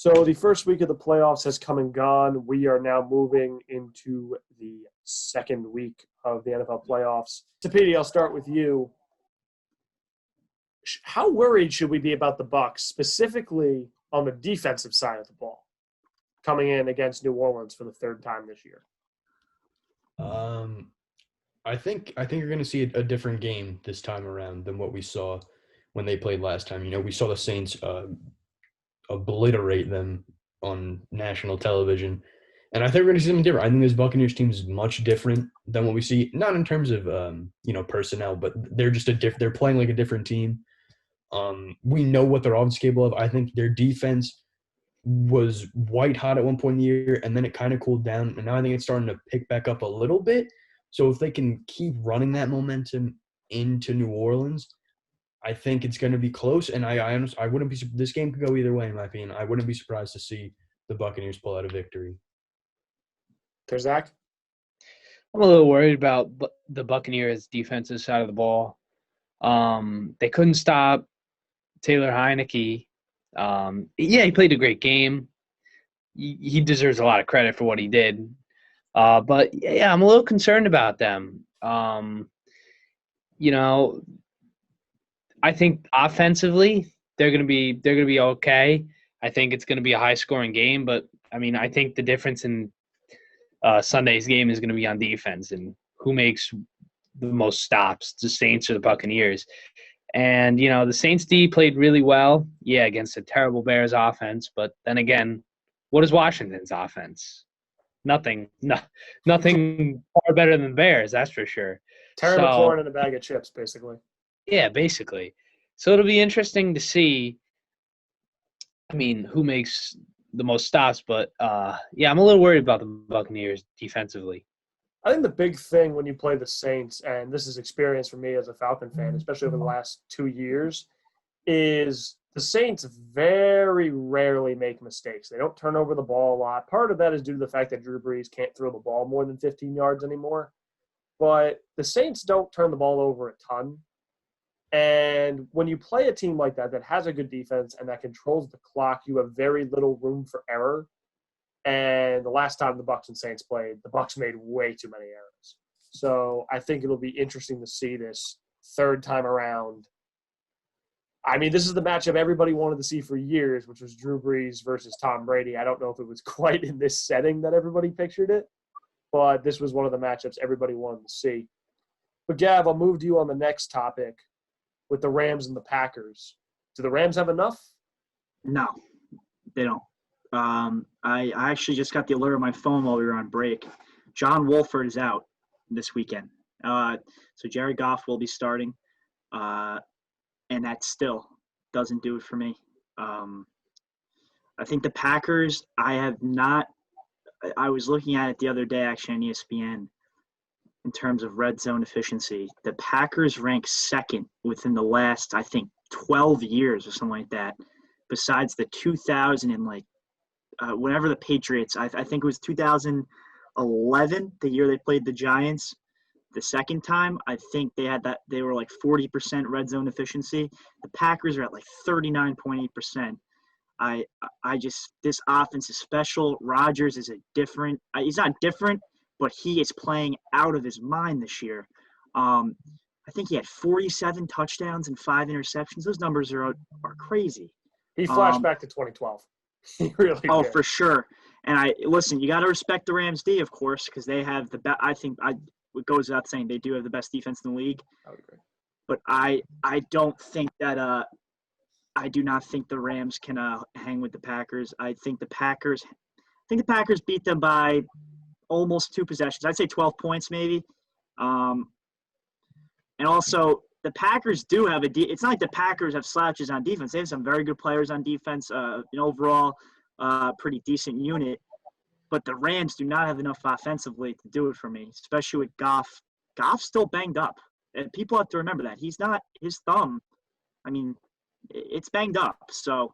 So the first week of the playoffs has come and gone. We are now moving into the second week of the NFL playoffs. Tapiti, I'll start with you. How worried should we be about the Bucs, specifically on the defensive side of the ball, coming in against New Orleans for the third time this year? I think you're going to see a different game this time around than what we saw when they played last time. We saw the Saints obliterate them on national television, and I think we're going to see something different. I think this Buccaneers team is much different than what we see, not in terms of personnel, but they're just they're playing like a different team. We know what their offense is capable of. I think their defense was white hot at one point in the year, and then it kind of cooled down, and now I think it's starting to pick back up a little bit. So if they can keep running that momentum into New Orleans, I think it's going to be close. And I wouldn't be – this game could go either way, in my opinion. I wouldn't be surprised to see the Buccaneers pull out a victory. Zach? I'm a little worried about the Buccaneers' defensive side of the ball. They couldn't stop Taylor Heineke. He played a great game. He deserves a lot of credit for what he did. But I'm a little concerned about them. I think offensively they're gonna be okay. I think it's gonna be a high scoring game, but I think the difference in Sunday's game is gonna be on defense and who makes the most stops, the Saints or the Buccaneers. And the Saints D played really well, against a terrible Bears offense. But then again, what is Washington's offense? Nothing far better than Bears, that's for sure. Terry McLaurin in a bag of chips, basically. Yeah, basically. So it'll be interesting to see, who makes the most stops. But, I'm a little worried about the Buccaneers defensively. I think the big thing when you play the Saints, and this is experience for me as a Falcon fan, especially over the last 2 years, is the Saints very rarely make mistakes. They don't turn over the ball a lot. Part of that is due to the fact that Drew Brees can't throw the ball more than 15 yards anymore. But the Saints don't turn the ball over a ton. And when you play a team like that has a good defense and that controls the clock, you have very little room for error. And the last time the Bucs and Saints played, the Bucs made way too many errors. So I think it'll be interesting to see this third time around. This is the matchup everybody wanted to see for years, which was Drew Brees versus Tom Brady. I don't know if it was quite in this setting that everybody pictured it, but this was one of the matchups everybody wanted to see. But Gav, I'll move to you on the next topic with the Rams and the Packers. Do the Rams have enough? No, they don't. I actually just got the alert on my phone while we were on break. John Wolford is out this weekend. So Jared Goff will be starting. And that still doesn't do it for me. I think the Packers, I was looking at it the other day actually on ESPN in terms of red zone efficiency. The Packers rank second within the last, 12 years or something like that, besides the 2000 and whenever the Patriots, I think it was 2011, the year they played the Giants. The second time, I think they were 40% red zone efficiency. The Packers are at 39.8%. This offense is special. Rodgers is he's not different, but he is playing out of his mind this year. I think he had 47 touchdowns and 5 interceptions. Those numbers are crazy. He flashed back to 2012. He really did. Oh, for sure. And you got to respect the Rams D, of course, because they have the best. It goes without saying they do have the best defense in the league. I would agree. But I don't think that I do not think the Rams can hang with the Packers. I think the Packers beat them by almost 2 possessions. I'd say 12 points maybe. And also the Packers do have it's not like the Packers have slouches on defense. They have some very good players on defense, an overall pretty decent unit. But the Rams do not have enough offensively to do it for me, especially with Goff. Goff's still banged up. And people have to remember that. He's not – his thumb, it's banged up. So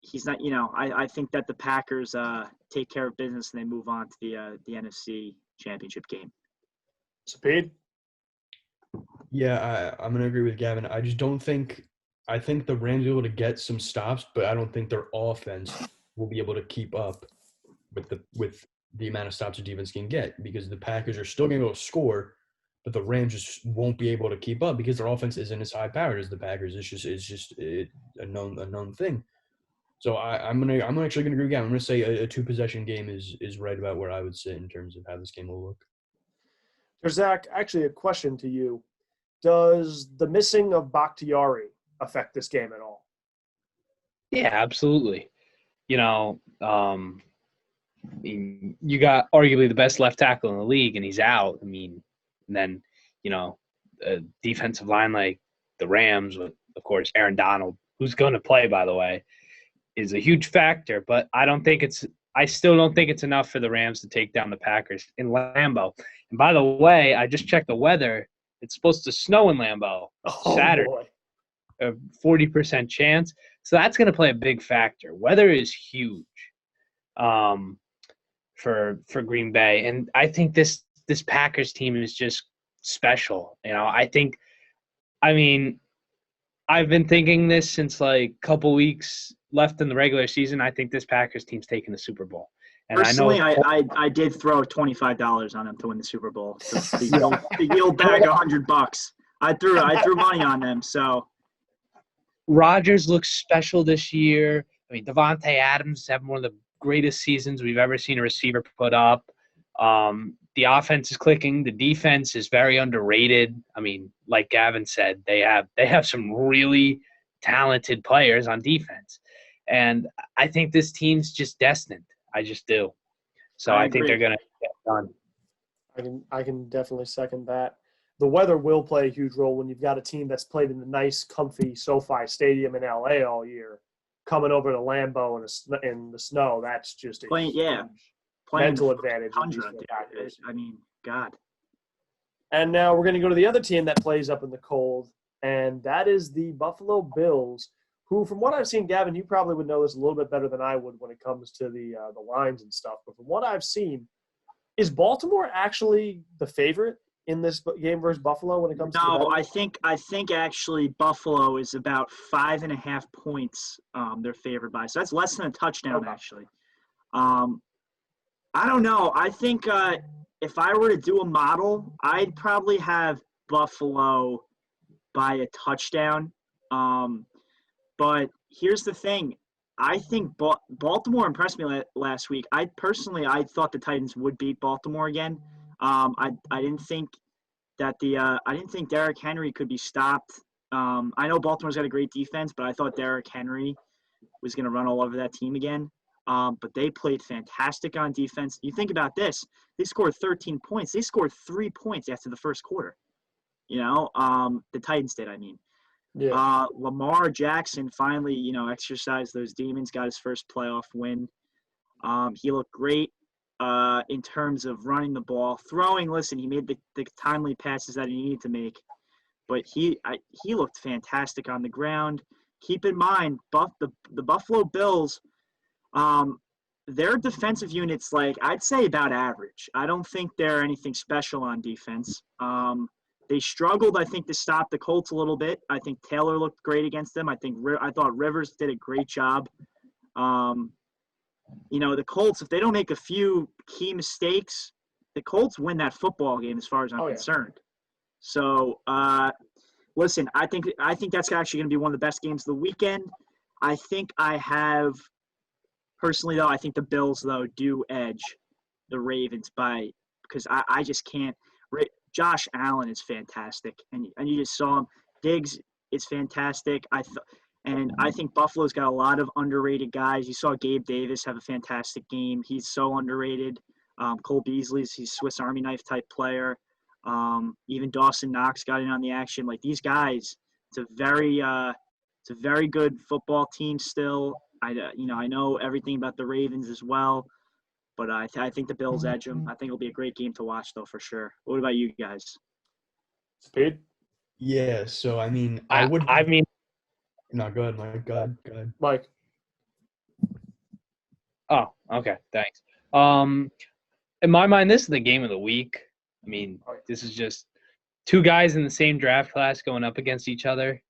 he's not – I think that the Packers take care of business and they move on to the NFC Championship game. Speed? Yeah, I'm going to agree with Gavin. I just don't think I think the Rams will be able to get some stops, but I don't think their offense will be able to keep up with the amount of stops the defense can get, because the Packers are still going to go score, but the Rams just won't be able to keep up because their offense isn't as high powered as the Packers. It's a known thing. So I'm actually gonna agree with you. I'm gonna say a 2-possession game is right about where I would sit in terms of how this game will look. There's Zach, actually a question to you. Does the missing of Bakhtiari affect this game at all? Yeah, absolutely. You know, you got arguably the best left tackle in the league, and he's out. I mean, and then, a defensive line like the Rams with, of course, Aaron Donald, who's going to play, by the way, is a huge factor. But I still don't think it's enough for the Rams to take down the Packers in Lambeau. And by the way, I just checked the weather. It's supposed to snow in Lambeau Saturday. Boy. A 40% chance. So that's going to play a big factor. Weather is huge for Green Bay. And I think this Packers team is just special. I've been thinking this since like a couple weeks left in the regular season. I think this Packers team's taking the Super Bowl. And personally, I I did throw $25 on them to win the Super Bowl. So the yield bag $100. I threw money on them. So Rodgers looks special this year. I mean, Devontae Adams having one of the greatest seasons we've ever seen a receiver put up. The offense is clicking. The defense is very underrated. I mean, like Gavin said, they have some really talented players on defense. And I think this team's just destined. I just do. So I think they're going to get done. I can definitely second that. The weather will play a huge role when you've got a team that's played in the nice, comfy SoFi Stadium in LA all year, coming over to Lambeau in the snow. That's just a huge mental advantage. I mean, God. And now we're going to go to the other team that plays up in the cold, and that is the Buffalo Bills, who, from what I've seen, Gavin, you probably would know this a little bit better than I would when it comes to the lines and stuff. But from what I've seen, is Baltimore actually the favorite in this game versus Buffalo when it comes to I think actually Buffalo is about 5.5 points they're favored by. So that's less than a touchdown, actually. I don't know. I think if I were to do a model, I'd probably have Buffalo by a touchdown. But here's the thing. I think Baltimore impressed me last week. I thought the Titans would beat Baltimore again. I didn't think that I didn't think Derrick Henry could be stopped. I know Baltimore's got a great defense, but I thought Derrick Henry was going to run all over that team again. But they played fantastic on defense. You think about this. They scored 13 points. They scored 3 points after the first quarter. The Titans did, I mean. Yeah. Lamar Jackson finally, exercised those demons, got his first playoff win. He looked great in terms of running the ball. Throwing, listen, he made the timely passes that he needed to make. But he looked fantastic on the ground. Keep in mind, the Buffalo Bills, their defensive unit's I'd say about average. I don't think they're anything special on defense. They struggled, I think, to stop the Colts a little bit. I think Taylor looked great against them. I thought Rivers did a great job. The Colts, if they don't make a few key mistakes, the Colts win that football game as far as I'm concerned. So, listen, I think that's actually going to be one of the best games of the weekend. I think personally, though, I think the Bills, though, do edge the Ravens because I just can't – Josh Allen is fantastic, and you just saw him. Diggs is fantastic. I think Buffalo's got a lot of underrated guys. You saw Gabe Davis have a fantastic game. He's so underrated. Cole Beasley's he's Swiss Army knife type player. Even Dawson Knox got in on the action. These guys, it's a very good football team still. I know everything about the Ravens as well. But I think the Bills edge them. I think it'll be a great game to watch, though, for sure. What about you guys? Speed? Yeah, so, I mean, No, go ahead, Mike. Go ahead. Mike. Oh, okay. Thanks. In my mind, this is the game of the week. I mean, this is just two guys in the same draft class going up against each other.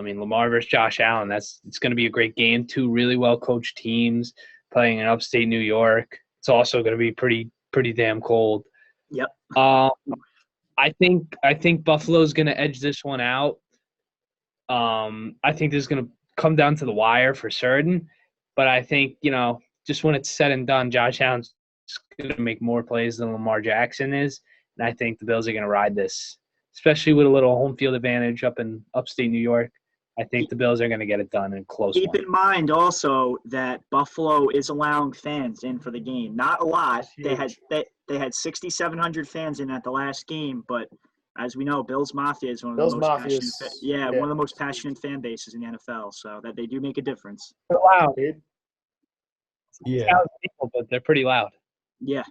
I mean, Lamar versus Josh Allen, it's going to be a great game. Two really well-coached teams playing in upstate New York. It's also going to be pretty damn cold. Yep. I think Buffalo's going to edge this one out. I think this is going to come down to the wire for certain. But I think, just when it's said and done, Josh Allen's going to make more plays than Lamar Jackson is. And I think the Bills are going to ride this, especially with a little home field advantage up in upstate New York. I think the Bills are going to get it done in close. Keep in mind also that Buffalo is allowing fans in for the game. Not a lot. They had 6,700 fans in at the last game, but as we know, Bills Mafia is one of the one of the most passionate fan bases in the NFL. So that they do make a difference. They're loud, dude. Yeah, people, but they're pretty loud. Yeah.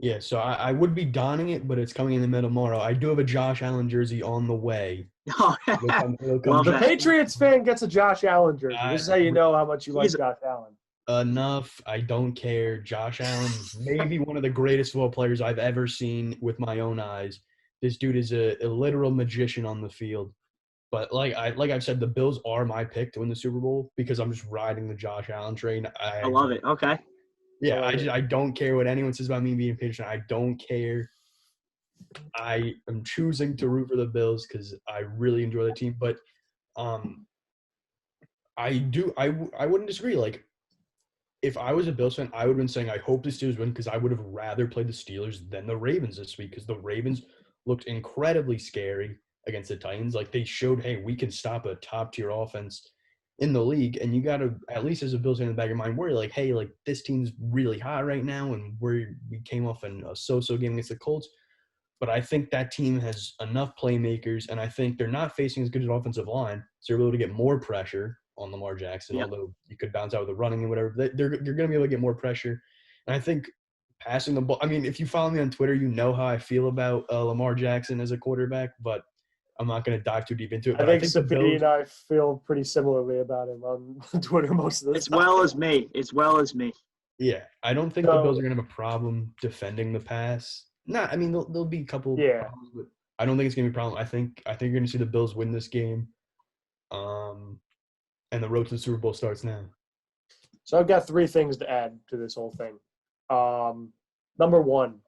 Yeah, so I would be donning it, but it's coming in the middle tomorrow. I do have a Josh Allen jersey on the way. The Patriots fan gets a Josh Allen jersey. This is how you know how much you like Josh Allen. Enough. I don't care. Josh Allen may be one of the greatest football players I've ever seen with my own eyes. This dude is a literal magician on the field. But like I've said, the Bills are my pick to win the Super Bowl because I'm just riding the Josh Allen train. I love it. Okay. Yeah, I don't care what anyone says about me being a Patriot. I don't care. I am choosing to root for the Bills because I really enjoy the team. But I wouldn't disagree. Like, if I was a Bills fan, I would have been saying I hope the Steelers win because I would have rather played the Steelers than the Ravens this week because the Ravens looked incredibly scary against the Titans. Like, they showed, hey, we can stop a top-tier offense in the league, and you got to, at least as a Bills fan in the back of your mind, worry like, hey, like, this team's really hot right now, and we came off in a so-so game against the Colts. But I think that team has enough playmakers, and I think they're not facing as good an offensive line, so you're able to get more pressure on Lamar Jackson, although you could bounce out with the running and whatever. You're going to be able to get more pressure. And I think passing the ball – I mean, if you follow me on Twitter, you know how I feel about Lamar Jackson as a quarterback, but I'm not going to dive too deep into it. I think Sabine and I feel pretty similarly about him on Twitter most of the time. As well as me. Yeah, I don't think the Bills are going to have a problem defending the pass. I mean, there'll be a couple problems, but I don't think it's going to be a problem. I think you're going to see the Bills win this game. And the road to the Super Bowl starts now. So I've got three things to add to this whole thing. Number one,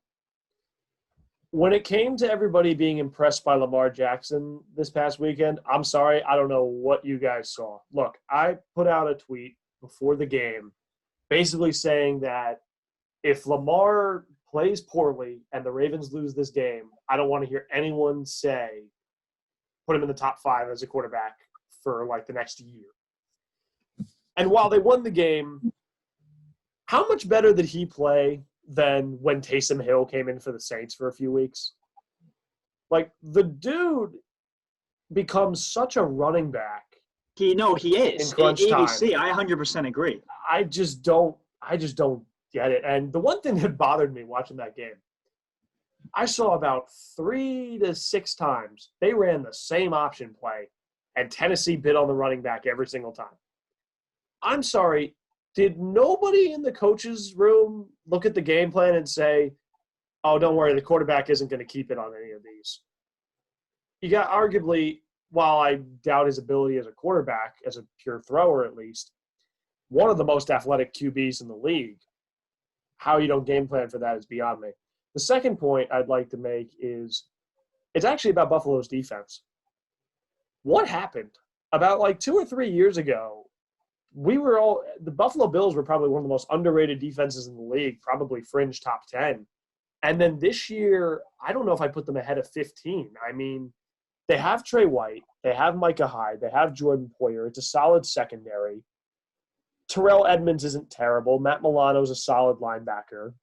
when it came to everybody being impressed by Lamar Jackson this past weekend, I'm sorry, I don't know what you guys saw. Look, I put out a tweet before the game basically saying that if Lamar plays poorly and the Ravens lose this game, I don't want to hear anyone say put him in the top 5 as a quarterback for like the next year. And while they won the game, how much better did he play than when Taysom Hill came in for the Saints for a few weeks? Like, the dude becomes such a running back. He is. In crunch ABC, time. I 100% agree. I just don't get it. And the one thing that bothered me watching that game, I saw about 3 to 6 times they ran the same option play, and Tennessee bid on the running back every single time. I'm sorry, did nobody in the coach's room look at the game plan and say, oh, don't worry, the quarterback isn't going to keep it on any of these? You got arguably, while I doubt his ability as a quarterback, as a pure thrower at least, one of the most athletic QBs in the league. How you don't game plan for that is beyond me. The second point I'd like to make is it's actually about Buffalo's defense. What happened? About like 2 or 3 years ago, the Buffalo Bills were probably one of the most underrated defenses in the league, probably fringe top 10. And then this year, I don't know if I put them ahead of 15. I mean, they have Trey White, they have Micah Hyde, they have Jordan Poyer. It's a solid secondary. Terrell Edmonds isn't terrible. Matt Milano's a solid linebacker.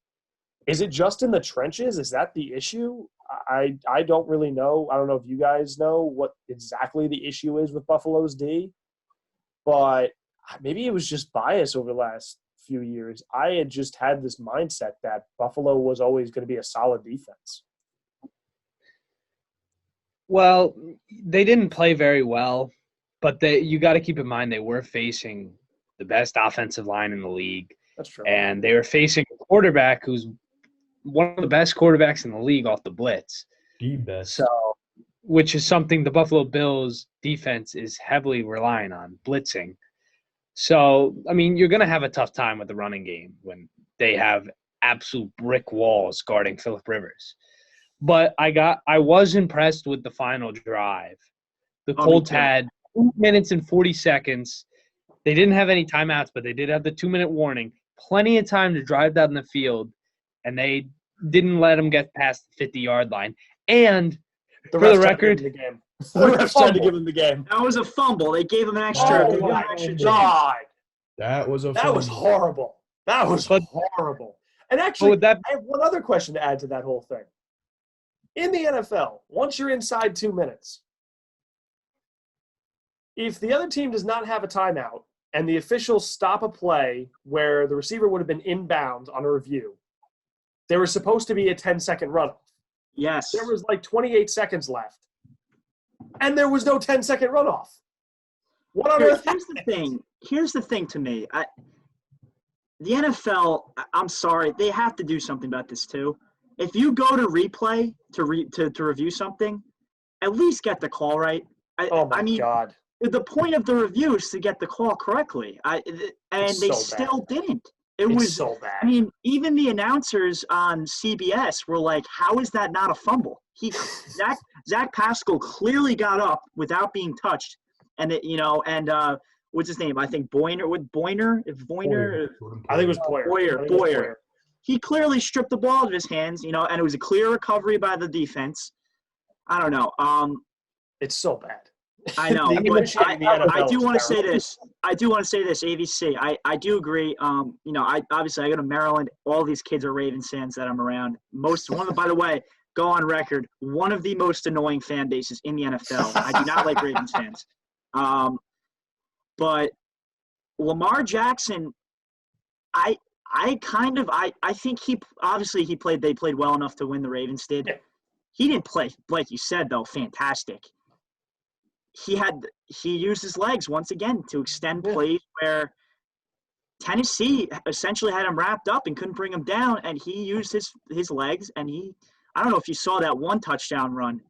Is it just in the trenches? Is that the issue? I don't really know. I don't know if you guys know what exactly the issue is with Buffalo's D, but maybe it was just bias over the last few years. I had just had this mindset that Buffalo was always going to be a solid defense. Well, they didn't play very well, but you got to keep in mind they were facing the best offensive line in the league. That's true. And they were facing a quarterback who's one of the best quarterbacks in the league off the blitz. The best. So, which is something the Buffalo Bills defense is heavily relying on, blitzing. So, I mean, you're going to have a tough time with the running game when they have absolute brick walls guarding Phillip Rivers. But I was impressed with the final drive. The Colts had 2 minutes and 40 seconds. They didn't have any timeouts, but they did have the 2-minute warning. Plenty of time to drive down the field, and they didn't let them get past the 50-yard line. And The for the refs tried to record, give him the game. The refs tried to give him the game. That was a fumble. They gave him an extra. Oh my God. That was a That was fumble. horrible. That was horrible. And actually, with that, I have one other question to add to that whole thing. In the NFL, once you're inside 2 minutes, if the other team does not have a timeout and the officials stop a play where the receiver would have been inbounds on a review, there was supposed to be a 10-second runoff. Yes. There was like 28 seconds left, and there was no 10-second runoff. What on earth? Here's the thing to me. The NFL, I'm sorry, they have to do something about this too. If you go to replay to review something, at least get the call right. Oh my God. The point of the review is to get the call correctly. They still didn't. It was so bad. I mean, even the announcers on CBS were like, "How is that not a fumble?" Zach Pascal clearly got up without being touched, and what's his name? I think Boyner. I think it was Boyer. Boyer. He clearly stripped the ball out of his hands, and it was a clear recovery by the defense. I don't know. It's so bad. I know. I do want to say this. AVC. I do agree. I go to Maryland. All these kids are Ravens fans that I'm around. By the way, go on record. One of the most annoying fan bases in the NFL. I do not like Ravens fans. But Lamar Jackson, I think they played well enough to win. The Ravens did. Yeah. He didn't play, like you said, though, fantastic. He used his legs once again to extend plays where Tennessee essentially had him wrapped up and couldn't bring him down, and he used his legs, and I don't know if you saw that one touchdown run.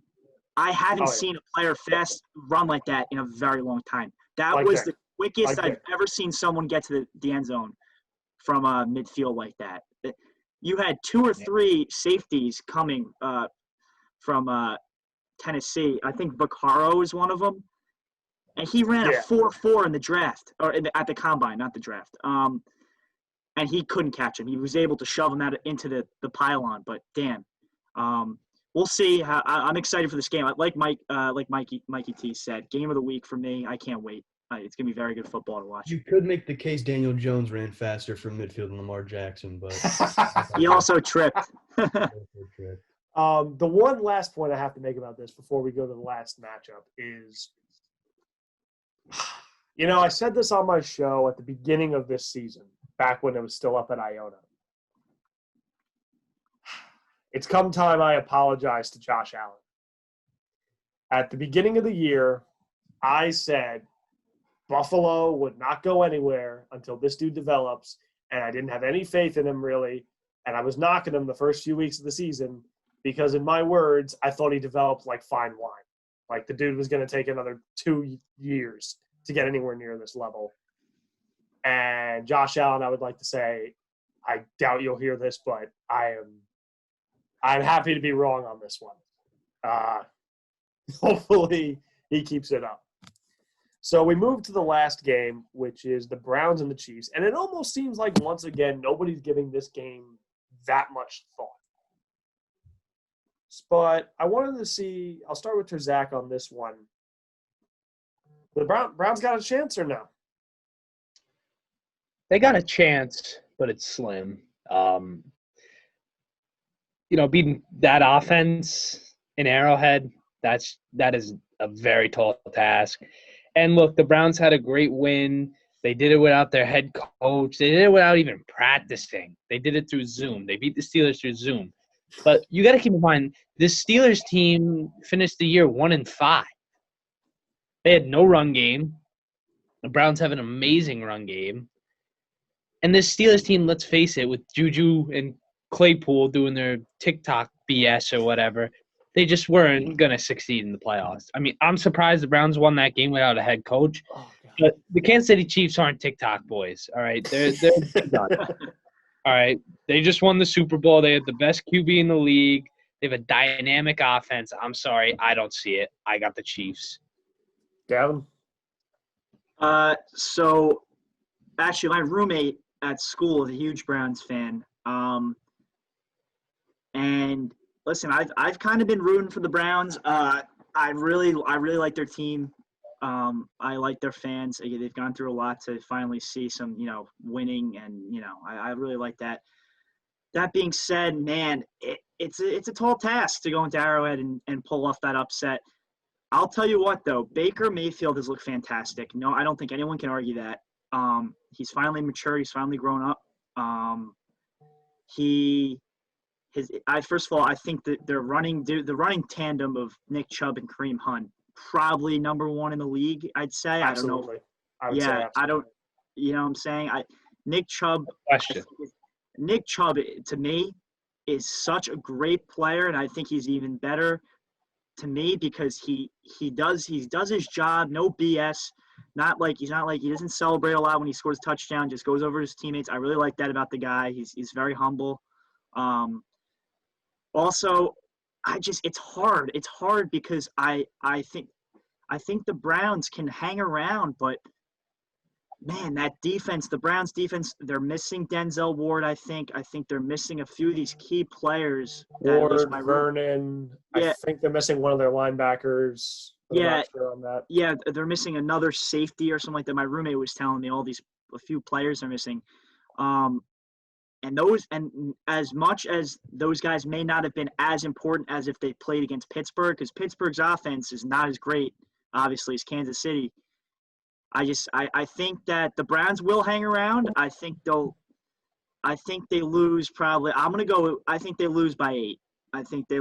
I haven't seen a player fast run like that in a very long time. That was the quickest I've ever seen someone get to the end zone from midfield like that. You had 2 or 3 safeties coming from Tennessee. I think Vaccaro is one of them. And he ran a 4.4 in the draft, or at the combine, not the draft. And he couldn't catch him. He was able to shove him out into the pylon, but damn. We'll see. I'm excited for this game. Like Mikey T said, game of the week for me. I can't wait. It's going to be very good football to watch. You could make the case Daniel Jones ran faster from midfield than Lamar Jackson, but he also tripped. The one last point I have to make about this before we go to the last matchup is, I said this on my show at the beginning of this season, back when it was still up at Iona. It's come time I apologize to Josh Allen. At the beginning of the year, I said Buffalo would not go anywhere until this dude develops, and I didn't have any faith in him really, and I was knocking him the first few weeks of the season because, in my words, I thought he developed like fine wine. Like the dude was going to take another 2 years to get anywhere near this level. And Josh Allen, I would like to say, I doubt you'll hear this, but I'm happy to be wrong on this one. Hopefully he keeps it up. So we move to the last game, which is the Browns and the Chiefs. And it almost seems like, once again, nobody's giving this game that much thought. But I wanted to see – I'll start with Terzak on this one. The Browns got a chance or no? They got a chance, but it's slim. Beating that offense in Arrowhead, that is a very tall task. And look, the Browns had a great win. They did it without their head coach. They did it without even practicing. They did it through Zoom. They beat the Steelers through Zoom. But you got to keep in mind, this Steelers team finished the year 1-5. They had no run game. The Browns have an amazing run game. And this Steelers team, let's face it, with Juju and Claypool doing their TikTok BS or whatever, They just weren't going to succeed in the playoffs. I mean, I'm surprised the Browns won that game without a head coach. Oh, God. But the Kansas City Chiefs aren't TikTok boys, all right? They're done. All right? They just won the Super Bowl. They had the best QB in the league. They have a dynamic offense. I'm sorry, I don't see it. I got the Chiefs. Gavin? So actually, my roommate at school is a huge Browns fan. And listen, I've kind of been rooting for the Browns. I really like their team. I like their fans. They've gone through a lot to finally see some, winning, and I really like that. That being said, man, it's a tall task to go into Arrowhead and pull off that upset. I'll tell you what, though, Baker Mayfield has looked fantastic. No, I don't think anyone can argue that. He's finally matured. He's finally grown up. First of all, I think that the running tandem of Nick Chubb and Kareem Hunt, probably number one in the league, I'd say. Absolutely. I don't know. I would say I don't. You know what I'm saying? Nick Chubb. Question. Nick Chubb, to me, is such a great player, and I think he's even better to me because he does his job, no BS. He doesn't celebrate a lot when he scores a touchdown, just goes over his teammates. I really like that about the guy. He's very humble. Also, it's hard. It's hard because I think the Browns can hang around, but man, that defense, the Browns defense, they're missing Denzel Ward, I think. I think they're missing a few of these key players. Ward, Vernon. Yeah. I think they're missing one of their linebackers. I'm Yeah. not sure on that. Yeah, they're missing another safety or something like that. My roommate was telling me a few players are missing. And as much as those guys may not have been as important as if they played against Pittsburgh, because Pittsburgh's offense is not as great, obviously, as Kansas City. I think that the Browns will hang around. I think they lose probably. I think they lose by 8. I think they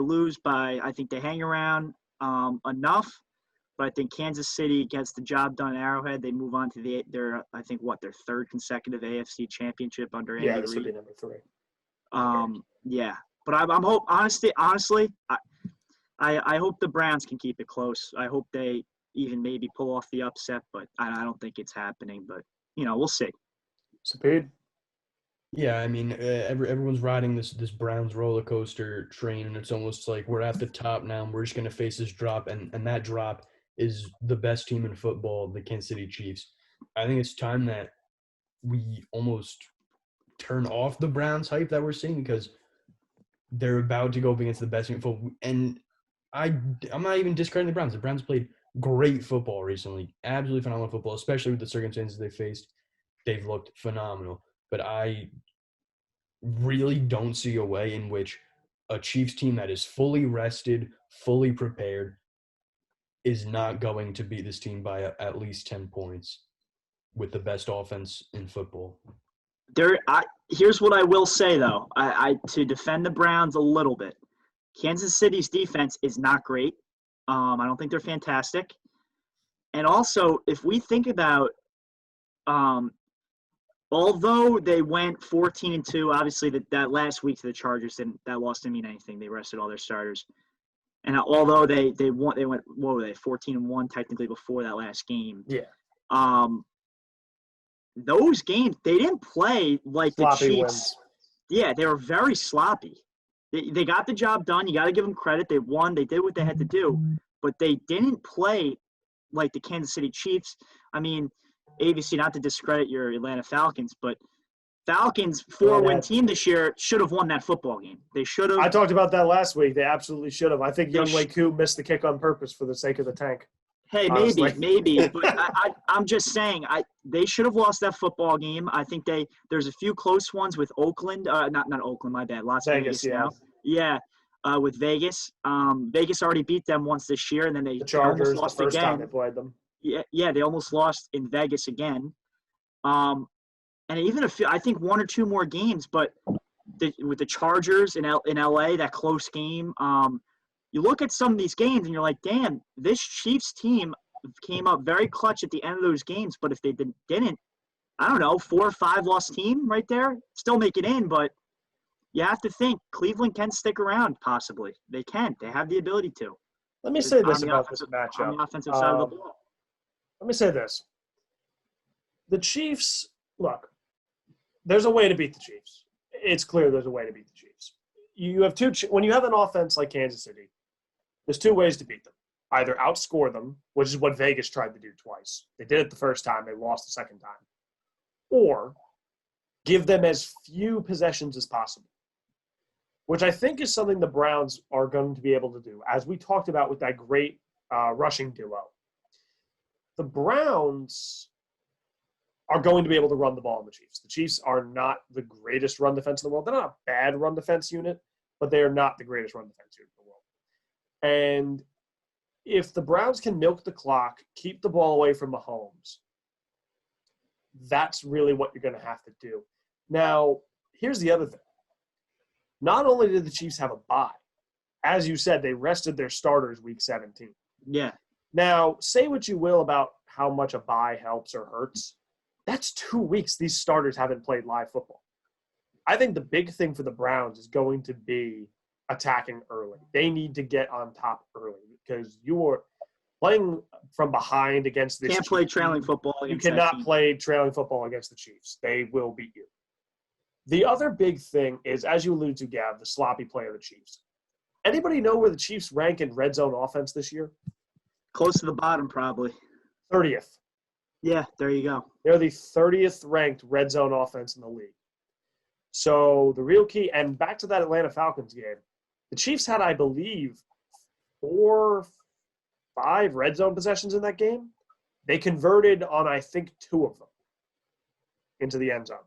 hang around enough, but I think Kansas City gets the job done at Arrowhead. They move on to their third consecutive AFC championship under Andy Reid. Yeah, this would be number 3. Yeah, but I'm honestly, I hope the Browns can keep it close. I hope they even maybe pull off the upset, but I don't think it's happening. But we'll see. Speed. Yeah, I mean, everyone's riding this Browns roller coaster train, and it's almost like we're at the top now, and we're just going to face this drop, and that drop is the best team in football, the Kansas City Chiefs. I think it's time that we almost turn off the Browns hype that we're seeing because they're about to go up against the best team in football. And I'm not even discrediting the Browns. The Browns played great football recently, absolutely phenomenal football, especially with the circumstances they faced. They've looked phenomenal. But I really don't see a way in which a Chiefs team that is fully rested, fully prepared, is not going to beat this team by at least 10 points with the best offense in football. Here's what I will say, though. To defend the Browns a little bit, Kansas City's defense is not great. I don't think they're fantastic. And also, if we think about although they went 14-2, obviously that last week to the Chargers that loss didn't mean anything. They rested all their starters, and although they went 14-1 technically before that last game. Yeah. Those games they didn't play like Sloppy the Chiefs. wins. Yeah, they were very sloppy. They got the job done. You got to give them credit. They won. They did what they had to do, but they didn't play like the Kansas City Chiefs. I mean, ABC, not to discredit your Atlanta Falcons, but Falcons, 4-win team this year, should have won that football game. They should have. I talked about that last week. They absolutely should have. I think Younghoe Koo missed the kick on purpose for the sake of the tank. Hey, honestly. maybe. But I'm just saying, they should have lost that football game. I think there's a few close ones with Oakland. Not Oakland, my bad. Las Vegas yeah. now. Yeah, with Vegas. Vegas already beat them once this year, and then the Chargers almost lost the first again. time they played them. Yeah, they almost lost in Vegas again. And even I think 1 or 2 more games, but with the Chargers in LA, that close game, you look at some of these games and you're like, damn, this Chiefs team came up very clutch at the end of those games. But if they didn't, I don't know, 4 or 5 loss team right there, still make it in, but you have to think Cleveland can stick around, possibly. They can. They have the ability to. Let me say this On the about this offensive- matchup. On the offensive side of the ball. Let me say this. The Chiefs, look, there's a way to beat the Chiefs. It's clear there's a way to beat the Chiefs. You have when you have an offense like Kansas City, there's two ways to beat them. Either outscore them, which is what Vegas tried to do twice. They did it the first time. They lost the second time. Or give them as few possessions as possible, which I think is something the Browns are going to be able to do, as we talked about with that great rushing duo. The Browns are going to be able to run the ball on the Chiefs. The Chiefs are not the greatest run defense in the world. They're not a bad run defense unit, but they are not the greatest run defense unit in the world. And if the Browns can milk the clock, keep the ball away from Mahomes, that's really what you're going to have to do. Now, here's the other thing. Not only did the Chiefs have a bye, as you said, they rested their starters week 17. Yeah. Now, say what you will about how much a bye helps or hurts. That's 2 weeks these starters haven't played live football. I think the big thing for the Browns is going to be attacking early. They need to get on top early because you are playing from behind against this Can't play trailing football You against that cannot team. play trailing football against the Chiefs. They will beat you. The other big thing is, as you alluded to, Gav, the sloppy play of the Chiefs. Anybody know where the Chiefs rank in red zone offense this year? Close to the bottom, probably. 30th. Yeah, there you go. They're the 30th ranked red zone offense in the league. So the real key, and back to that Atlanta Falcons game, the Chiefs had, I believe, 4 or 5 red zone possessions in that game. They converted on, I think, 2 of them into the end zone.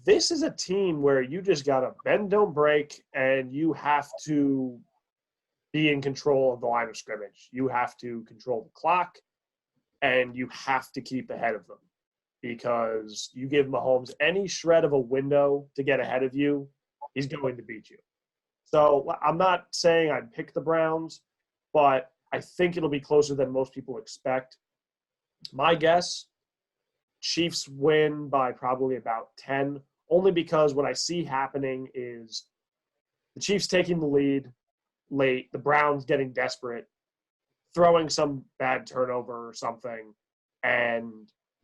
This is a team where you just got to bend, don't break, and you have to be in control of the line of scrimmage. You have to control the clock, and you have to keep ahead of them because you give Mahomes any shred of a window to get ahead of you, he's going to beat you. So I'm not saying I'd pick the Browns, but I think it'll be closer than most people expect. My guess, Chiefs win by probably about 10, only because what I see happening is the Chiefs taking the lead late, the Browns getting desperate, throwing some bad turnover or something, and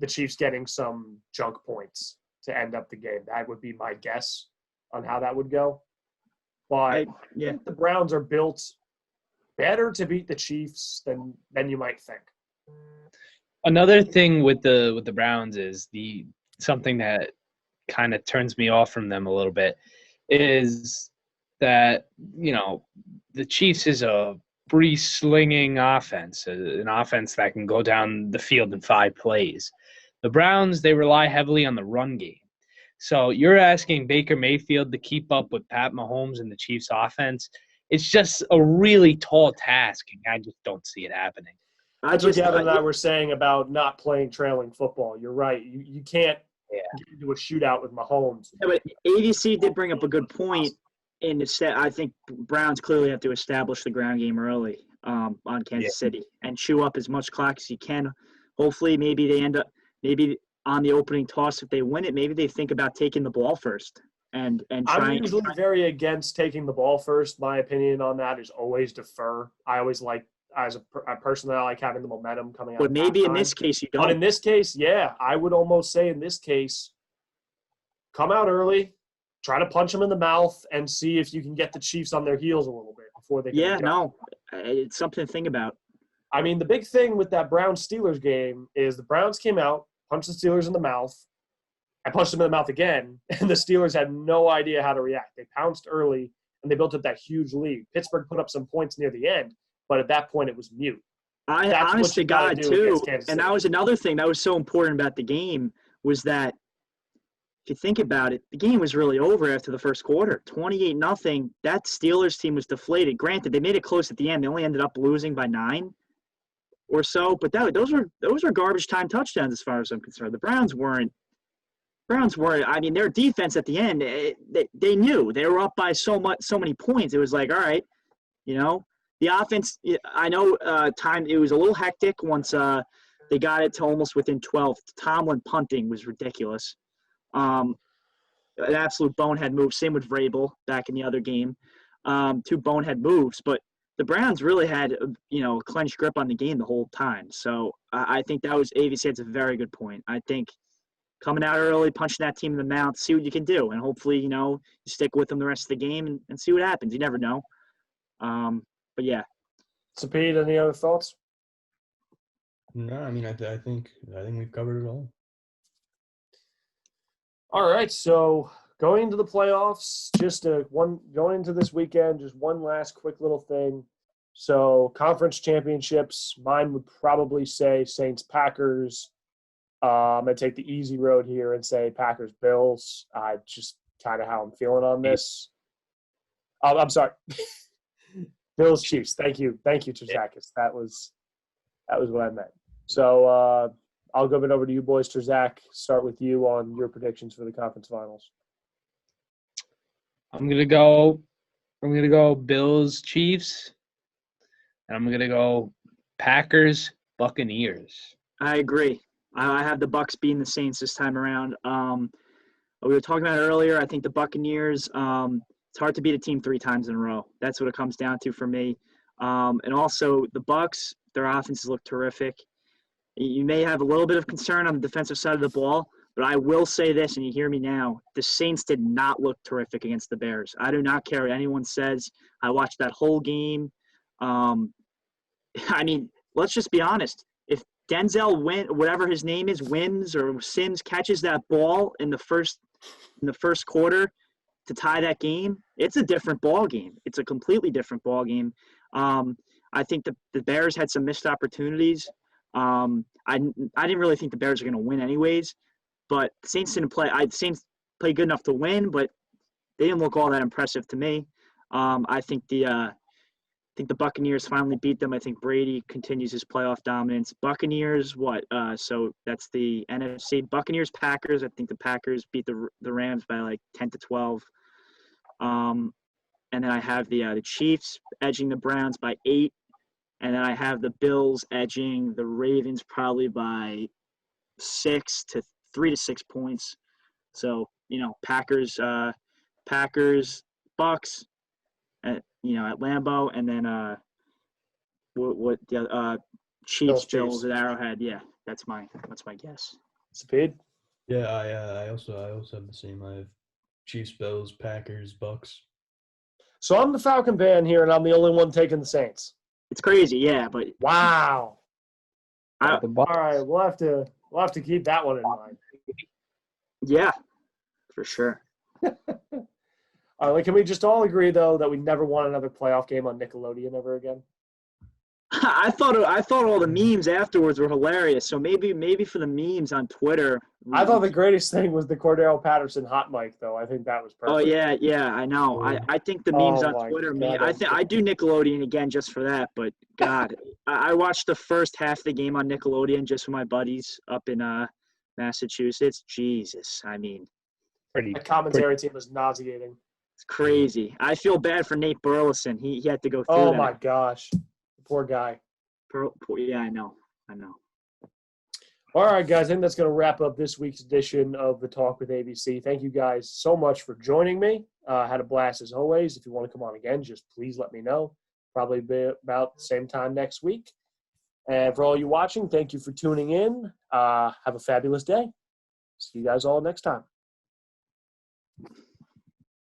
the Chiefs getting some junk points to end up the game. That would be my guess on how that would go. But I think the Browns are built better to beat the Chiefs than you might think. Another thing with the Browns is something that kind of turns me off from them a little bit is that, the Chiefs is a free slinging offense, an offense that can go down the field in 5 plays. The Browns, they rely heavily on the run game. So you're asking Baker Mayfield to keep up with Pat Mahomes and the Chiefs offense. It's just a really tall task, and I just don't see it happening. That's what Gavin and I were saying about not playing trailing football. You're right. You can't get into a shootout with Mahomes. Yeah, but ADC did bring up a good point. I think Browns clearly have to establish the ground game early on Kansas City and chew up as much clock as you can. Hopefully, maybe they end up on the opening toss. If they win it, maybe they think about taking the ball first and trying. I'm usually very against taking the ball first. My opinion on that is always defer. I always like, as a person, that I like having the momentum coming out. But maybe in this case you don't. But in this case, yeah, I would almost say in this case, come out early, try to punch them in the mouth, and see if you can get the Chiefs on their heels a little bit before they can jump. It's something to think about. I mean, the big thing with that Browns-Steelers game is the Browns came out, punched the Steelers in the mouth, and punched them in the mouth again, and the Steelers had no idea how to react. They pounced early, and they built up that huge lead. Pittsburgh put up some points near the end, but at that point it was mute. Honest to God, too, and that was another thing that was so important about the game was that if you think about it, the game was really over after the first quarter. 28-0. That Steelers team was deflated. Granted, they made it close at the end. They only ended up losing by 9 or so, but those were garbage time touchdowns as far as I'm concerned. The Browns weren't. I mean, their defense at the end, they knew they were up by so many points. It was like, all right, the offense. I know time. It was a little hectic once they got it to almost within 12. Tomlin punting was ridiculous. an absolute bonehead move. Same with Vrabel back in the other game. Two bonehead moves, but the Browns really had, a clenched grip on the game the whole time. So I think that was AVC. It's a very good point. I think coming out early, punching that team in the mouth, see what you can do, and hopefully, you stick with them the rest of the game and see what happens. You never know. But yeah. So, Pete, any other thoughts? No, I mean, I think we've covered it all. All right, so going into the playoffs, going into this weekend, just one last quick little thing. So conference championships, mine would probably say Saints Packers. I'm gonna take the easy road here and say Packers Bills. Just kind of how I'm feeling on this. I'm sorry, Bills Chiefs. Thank you, Terzakis. That was what I meant. So I'll give it over to you boys. Terzak, start with you on your predictions for the conference finals. I'm gonna go Bills Chiefs, and I'm gonna go Packers Buccaneers. I agree. I have the Bucs beating the Saints this time around. We were talking about it earlier. I think the Buccaneers. It's hard to beat a team 3 times in a row. That's what it comes down to for me. And also the Bucs, their offenses look terrific. You may have a little bit of concern on the defensive side of the ball, but I will say this, and you hear me now, the Saints did not look terrific against the Bears. I do not care what anyone says. I watched that whole game. Let's just be honest. If Denzel whatever his name is, wins or Sims catches that ball in the first quarter to tie that game, it's a different ball game. It's a completely different ball game. I think the Bears had some missed opportunities. I didn't really think the Bears were going to win anyways, but the Saints didn't play. The Saints played good enough to win, but they didn't look all that impressive to me. I think the Buccaneers finally beat them. I think Brady continues his playoff dominance. Buccaneers, so that's the NFC. Buccaneers, Packers. I think the Packers beat the Rams by like 10-12. And then I have the Chiefs edging the Browns by 8. And then I have the Bills edging the Ravens probably by 3 to 6 points. So, Packers, Bucks, at Lambeau, and then Chiefs, Bills at Arrowhead. Yeah, that's my guess. Speed? Yeah, I also have the same. I have Chiefs, Bills, Packers, Bucks. So I'm the Falcon fan here, and I'm the only one taking the Saints. It's crazy, yeah, but wow. The All right, we'll have to keep that one in mind. Yeah, for sure. All right, can we just all agree though that we never want another playoff game on Nickelodeon ever again? I thought all the memes afterwards were hilarious. So maybe for the memes on Twitter. I thought the greatest thing was the Cordero Patterson hot mic, though. I think that was perfect. Oh yeah, I know. I think the memes on Twitter. I do Nickelodeon again just for that. But God, I watched the first half of the game on Nickelodeon just with my buddies up in Massachusetts. Jesus, I mean, the commentary team was nauseating. It's crazy. I feel bad for Nate Burleson. He had to go through that. Oh my gosh, poor guy. Yeah, I know. All right, guys, I think that's going to wrap up this week's edition of The Talk with ABC. Thank you guys so much for joining me. Had a blast as always. If you want to come on again, just please let me know. Probably be about the same time next week. And for all you watching, thank you for tuning in. Have a fabulous day. See you guys all next time.